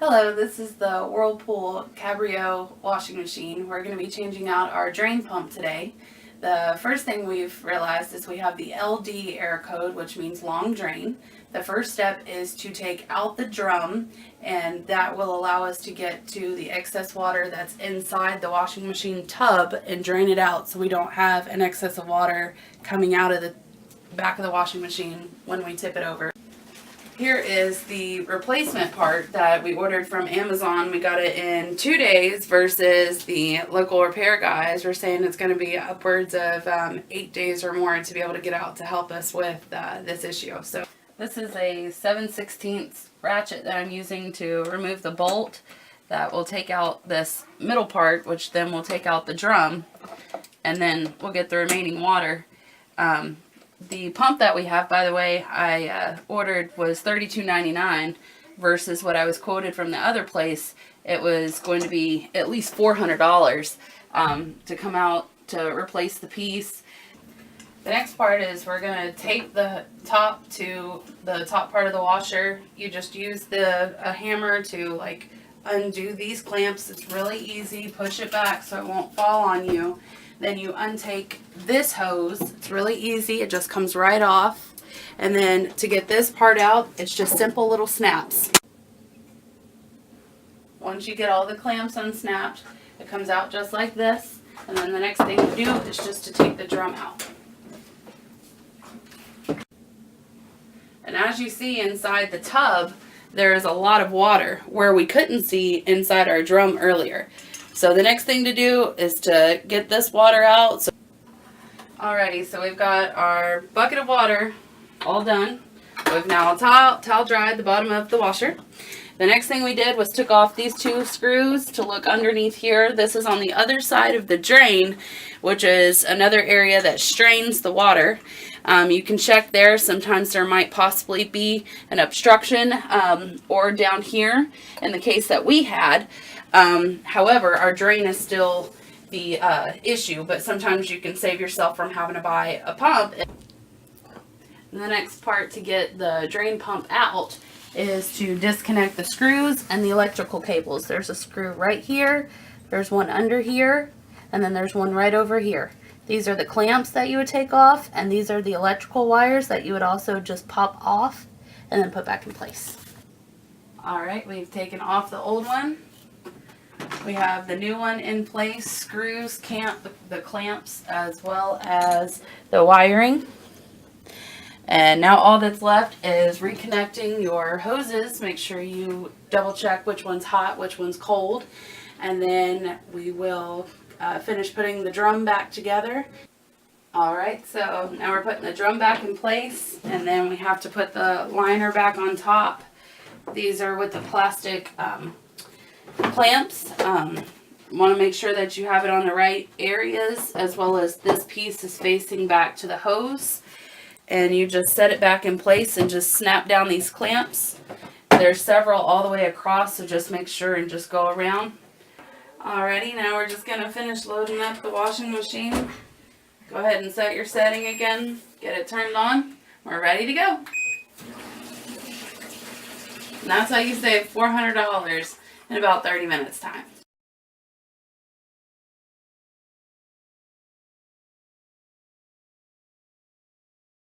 Hello, this is the Whirlpool Washing Machine. We're going to be changing out our drain pump today. The first thing we've realized is we have the LD error code, which means long drain. The first step is to take out the drum, and that will allow us to get to the excess water that's inside the washing machine tub and drain it out so we don't have an excess of water coming out of the back of the washing machine when we tip it over. Here is the replacement part that we ordered from Amazon. We got it in 2 days versus the local repair guys were saying it's going to be upwards of 8 days or more to be able to get out to help us with this issue. So this is a 7/16 ratchet that I'm using to remove the bolt that will take out this middle part, which then will take out the drum, and then we'll get the remaining water. The pump that we have, by the way, I ordered was $32.99 versus what I was quoted from the other place. It was going to be at least $400 to come out to replace the piece. The next part is we're going to tape the top to the top part of the washer. You just use a hammer to undo these clamps. It's really easy. Push it back so it won't fall on you. Then you untake this hose. It's really easy. It just comes right off. And then to get this part out, it's just simple little snaps. Once you get all the clamps unsnapped, it comes out just like this. And then the next thing to do is just to take the drum out. And as you see inside the tub, there is a lot of water where we couldn't see inside our drum earlier. So the next thing to do is to get this water out. Alrighty, so we've got our bucket of water all done. We've now towel dried the bottom of the washer. The next thing we did was took off these 2 screws to look underneath here. This is on the other side of the drain, which is another area that strains the water. You can check there. Sometimes there might possibly be an obstruction or down here in the case that we had. However, our drain is still the issue, but sometimes you can save yourself from having to buy a pump. And the next part to get the drain pump out is to disconnect the screws and the electrical cables. There's a screw right here, there's one under here, and then there's one right over here. These are the clamps that you would take off, and these are the electrical wires that you would also just pop off and then put back in place. Alright, we've taken off the old one. We have the new one in place, screws, the clamps, as well as the wiring. And now all that's left is reconnecting your hoses. Make sure you double check which one's hot, which one's cold. And then we will finish putting the drum back together. Alright, so now we're putting the drum back in place, and then we have to put the liner back on top. These are with the plastic clamps. Want to make sure that you have it on the right areas, as well as this piece is facing back to the hose. And you just set it back in place and just snap down these clamps. There's several all the way across, so just make sure and just go around. Alrighty, now we're just going to finish loading up the washing machine. Go ahead and set your setting again. Get it turned on. We're ready to go. And that's how you save $400 in about 30 minutes time.